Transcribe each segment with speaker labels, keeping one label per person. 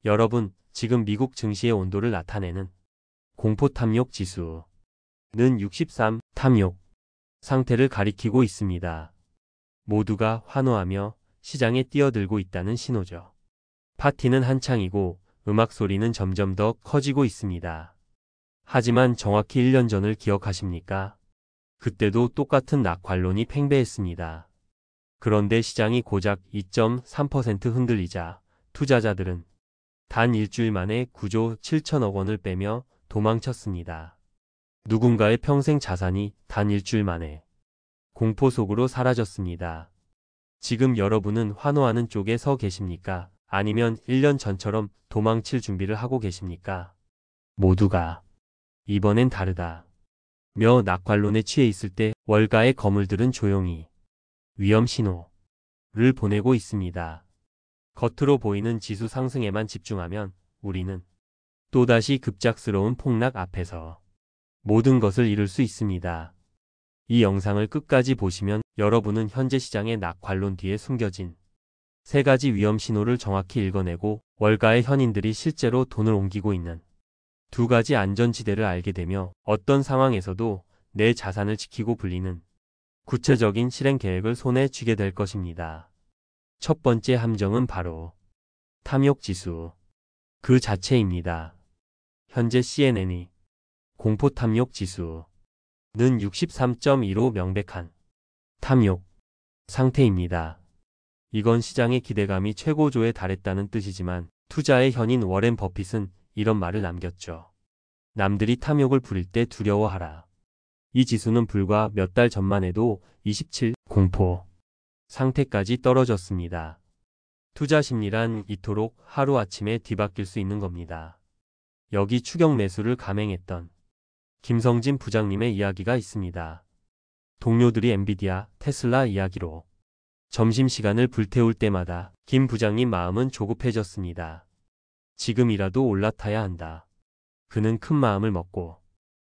Speaker 1: 여러분, 지금 미국 증시의 온도를 나타내는 공포 탐욕 지수는 63 탐욕 상태를 가리키고 있습니다. 모두가 환호하며 시장에 뛰어들고 있다는 신호죠. 파티는 한창이고 음악 소리는 점점 더 커지고 있습니다. 하지만 정확히 1년 전을 기억하십니까? 그때도 똑같은 낙관론이 팽배했습니다. 그런데 시장이 고작 2.3% 흔들리자 투자자들은 단 일주일 만에 9조 7천억 원을 빼며 도망쳤습니다. 누군가의 평생 자산이 단 일주일 만에 공포 속으로 사라졌습니다. 지금 여러분은 환호하는 쪽에 서 계십니까? 아니면 1년 전처럼 도망칠 준비를 하고 계십니까? 모두가 이번엔 다르다 며 낙관론에 취해 있을 때 월가의 거물들은 조용히 위험 신호를 보내고 있습니다. 겉으로 보이는 지수 상승에만 집중하면 우리는 또다시 급작스러운 폭락 앞에서 모든 것을 잃을 수 있습니다. 이 영상을 끝까지 보시면 여러분은 현재 시장의 낙관론 뒤에 숨겨진 3가지 위험 신호를 정확히 읽어내고 월가의 현인들이 실제로 돈을 옮기고 있는 2가지 안전지대를 알게 되며 어떤 상황에서도 내 자산을 지키고 불리는 구체적인 실행 계획을 손에 쥐게 될 것입니다. 첫 번째 함정은 바로 탐욕 지수 그 자체입니다. 현재 CNN이 공포 탐욕 지수는 63.2로 명백한 탐욕 상태입니다. 이건 시장의 기대감이 최고조에 달했다는 뜻이지만 투자의 현인 워렌 버핏은 이런 말을 남겼죠. 남들이 탐욕을 부릴 때 두려워하라. 이 지수는 불과 몇 달 전만 해도 27 공포 상태까지 떨어졌습니다. 투자 심리란 이토록 하루아침에 뒤바뀔 수 있는 겁니다. 여기 추격 매수를 감행했던 김성진 부장님의 이야기가 있습니다. 동료들이 엔비디아, 테슬라 이야기로 점심시간을 불태울 때마다 김 부장님 마음은 조급해졌습니다. 지금이라도 올라타야 한다. 그는 큰 마음을 먹고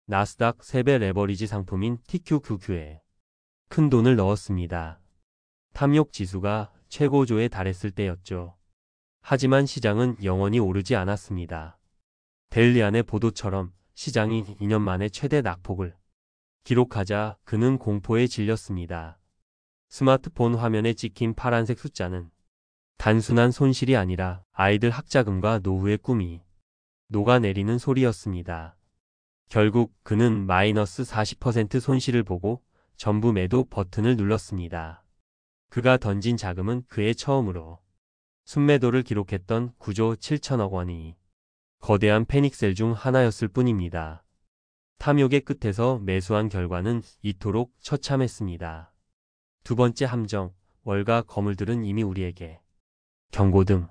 Speaker 1: 나스닥 3배 레버리지 상품인 TQQQ에 큰 돈을 넣었습니다. 탐욕 지수가 최고조에 달했을 때였죠. 하지만 시장은 영원히 오르지 않았습니다. 데일리안의 보도처럼 시장이 2년 만에 최대 낙폭을 기록하자 그는 공포에 질렸습니다. 스마트폰 화면에 찍힌 파란색 숫자는 단순한 손실이 아니라 아이들 학자금과 노후의 꿈이 녹아내리는 소리였습니다. 결국 그는 마이너스 40% 손실을 보고 전부 매도 버튼을 눌렀습니다. 그가 던진 자금은 그의 처음으로 순매도를 기록했던 9조 7천억 원이 거대한 패닉셀 중 하나였을 뿐입니다. 탐욕의 끝에서 매수한 결과는 이토록 처참했습니다. 두 번째 함정, 월가 거물들은 이미 우리에게 경고등을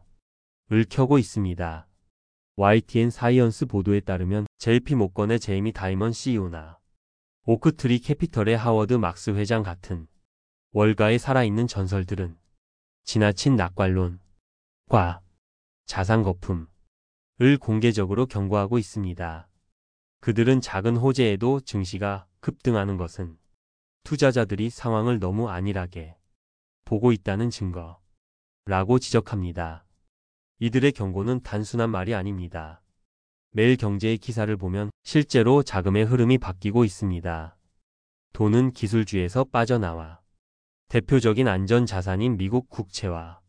Speaker 1: 켜고 있습니다. YTN 사이언스 보도에 따르면 JP 모건의 제이미 다이먼 CEO나 오크트리 캐피털의 하워드 막스 회장 같은 월가의 살아있는 전설들은 지나친 낙관론과 자산 거품을 공개적으로 경고하고 있습니다. 그들은 작은 호재에도 증시가 급등하는 것은 투자자들이 상황을 너무 안일하게 보고 있다는 증거라고 지적합니다. 이들의 경고는 단순한 말이 아닙니다. 매일 경제의 기사를 보면 실제로 자금의 흐름이 바뀌고 있습니다. 돈은 기술주에서 빠져나와 대표적인 안전자산인 미국 국채와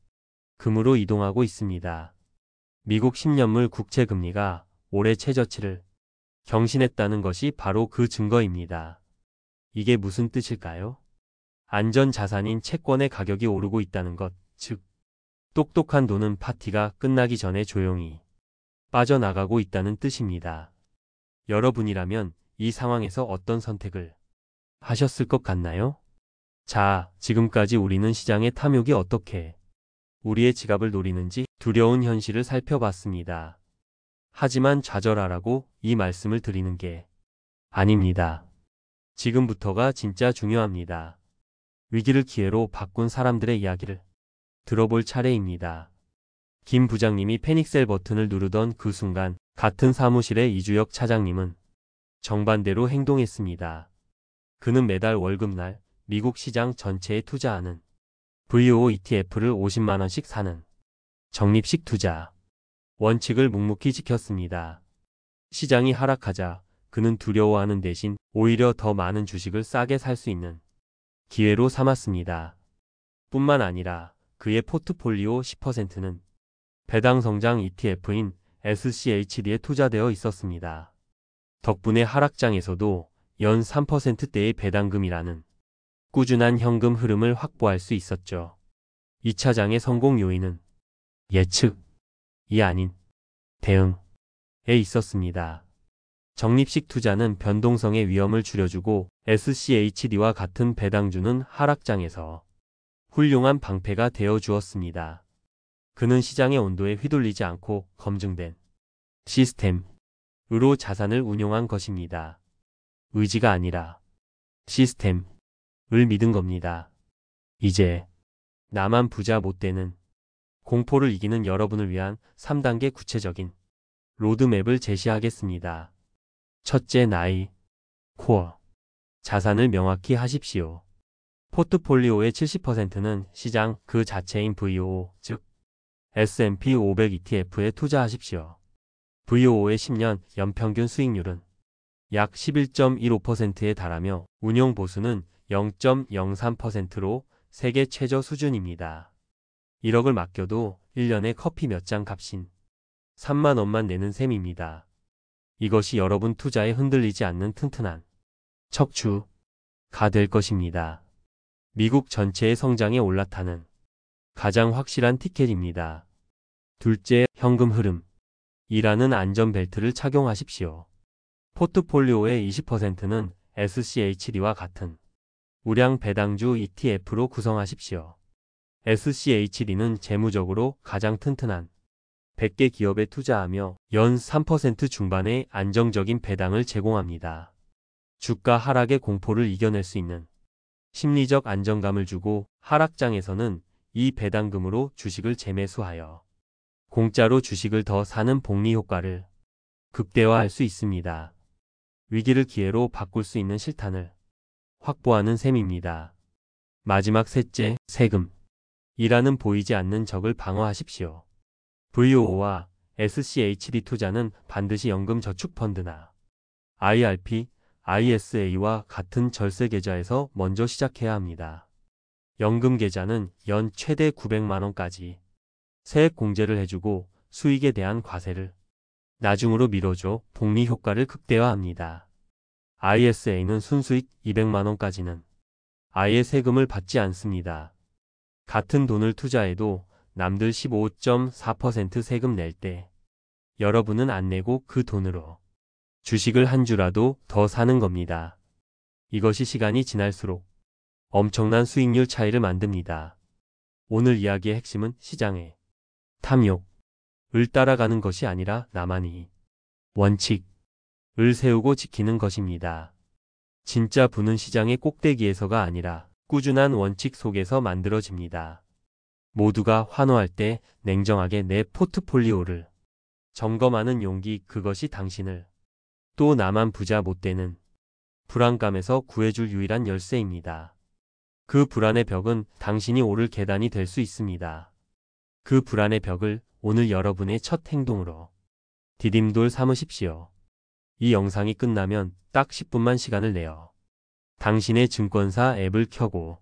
Speaker 1: 금으로 이동하고 있습니다. 미국 10년물 국채 금리가 올해 최저치를 경신했다는 것이 바로 그 증거입니다. 이게 무슨 뜻일까요? 안전자산인 채권의 가격이 오르고 있다는 것, 즉 똑똑한 돈은 파티가 끝나기 전에 조용히 빠져나가고 있다는 뜻입니다. 여러분이라면 이 상황에서 어떤 선택을 하셨을 것 같나요? 자, 지금까지 우리는 시장의 탐욕이 어떻게 우리의 지갑을 노리는지 두려운 현실을 살펴봤습니다. 하지만 좌절하라고 이 말씀을 드리는 게 아닙니다. 지금부터가 진짜 중요합니다. 위기를 기회로 바꾼 사람들의 이야기를 들어볼 차례입니다. 김 부장님이 패닉셀 버튼을 누르던 그 순간 같은 사무실의 이주혁 차장님은 정반대로 행동했습니다. 그는 매달 월급날 미국 시장 전체에 투자하는 VO ETF를 50만 원씩 사는 적립식 투자 원칙을 묵묵히 지켰습니다. 시장이 하락하자 그는 두려워하는 대신 오히려 더 많은 주식을 싸게 살 수 있는 기회로 삼았습니다. 뿐만 아니라 그의 포트폴리오 10%는 배당 성장 ETF인 SCHD에 투자되어 있었습니다. 덕분에 하락장에서도 연 3%대의 배당금이라는 꾸준한 현금 흐름을 확보할 수 있었죠. 2차장의 성공 요인은 예측이 아닌 대응에 있었습니다. 적립식 투자는 변동성의 위험을 줄여주고 SCHD와 같은 배당주는 하락장에서 훌륭한 방패가 되어 주었습니다. 그는 시장의 온도에 휘둘리지 않고 검증된 시스템으로 자산을 운용한 것입니다. 의지가 아니라 시스템을 믿은 겁니다. 이제 나만 부자 못 되는 공포를 이기는 여러분을 위한 3단계 구체적인 로드맵을 제시하겠습니다. 첫째, 나이, 코어, 자산을 명확히 하십시오. 포트폴리오의 70%는 시장 그 자체인 VOO, 즉 S&P 500 ETF에 투자하십시오. VOO의 10년 연평균 수익률은 약 11.15%에 달하며 운용 보수는 0.03%로 세계 최저 수준입니다. 1억을 맡겨도 1년에 커피 몇 잔 값인 3만 원만 내는 셈입니다. 이것이 여러분 투자에 흔들리지 않는 튼튼한 척추가 될 것입니다. 미국 전체의 성장에 올라타는 가장 확실한 티켓입니다. 둘째, 현금 흐름. 이라는 안전벨트를 착용하십시오. 포트폴리오의 20%는 SCHD와 같은 우량 배당주 ETF로 구성하십시오. SCHD는 재무적으로 가장 튼튼한 100개 기업에 투자하며 연 3% 중반의 안정적인 배당을 제공합니다. 주가 하락의 공포를 이겨낼 수 있는 심리적 안정감을 주고 하락장에서는 이 배당금으로 주식을 재매수하여 공짜로 주식을 더 사는 복리 효과를 극대화할 수 있습니다. 위기를 기회로 바꿀 수 있는 실탄을 확보하는 셈입니다. 마지막 셋째, 세금. 이라는 보이지 않는 적을 방어하십시오. VOO와 SCHD 투자는 반드시 연금저축펀드나 IRP, ISA와 같은 절세계좌에서 먼저 시작해야 합니다. 연금계좌는 연 최대 900만 원까지 세액공제를 해주고 수익에 대한 과세를 나중으로 미뤄줘 복리 효과를 극대화합니다. ISA는 순수익 200만 원까지는 아예 세금을 받지 않습니다. 같은 돈을 투자해도 남들 15.4% 세금 낼 때 여러분은 안 내고 그 돈으로 주식을 한 주라도 더 사는 겁니다. 이것이 시간이 지날수록 엄청난 수익률 차이를 만듭니다. 오늘 이야기의 핵심은 시장의 탐욕을 따라가는 것이 아니라 나만이 원칙을 세우고 지키는 것입니다. 진짜 부는 시장의 꼭대기에서가 아니라 꾸준한 원칙 속에서 만들어집니다. 모두가 환호할 때 냉정하게 내 포트폴리오를 점검하는 용기, 그것이 당신을 또 나만 부자 못 되는 불안감에서 구해줄 유일한 열쇠입니다. 그 불안의 벽은 당신이 오를 계단이 될 수 있습니다. 그 불안의 벽을 오늘 여러분의 첫 행동으로 디딤돌 삼으십시오. 이 영상이 끝나면 딱 10분만 시간을 내어 당신의 증권사 앱을 켜고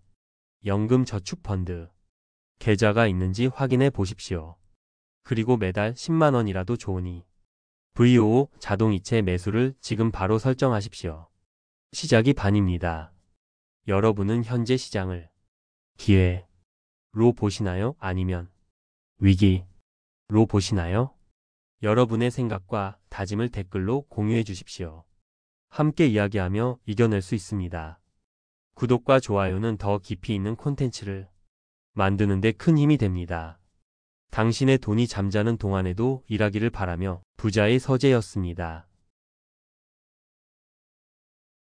Speaker 1: 연금저축펀드 계좌가 있는지 확인해 보십시오. 그리고 매달 10만 원이라도 좋으니 VOO 자동이체 매수를 지금 바로 설정하십시오. 시작이 반입니다. 여러분은 현재 시장을 기회로 보시나요? 아니면 위기로 보시나요? 여러분의 생각과 다짐을 댓글로 공유해 주십시오. 함께 이야기하며 이겨낼 수 있습니다. 구독과 좋아요는 더 깊이 있는 콘텐츠를 만드는 데 큰 힘이 됩니다. 당신의 돈이 잠자는 동안에도 일하기를 바라며 부자의 서재였습니다.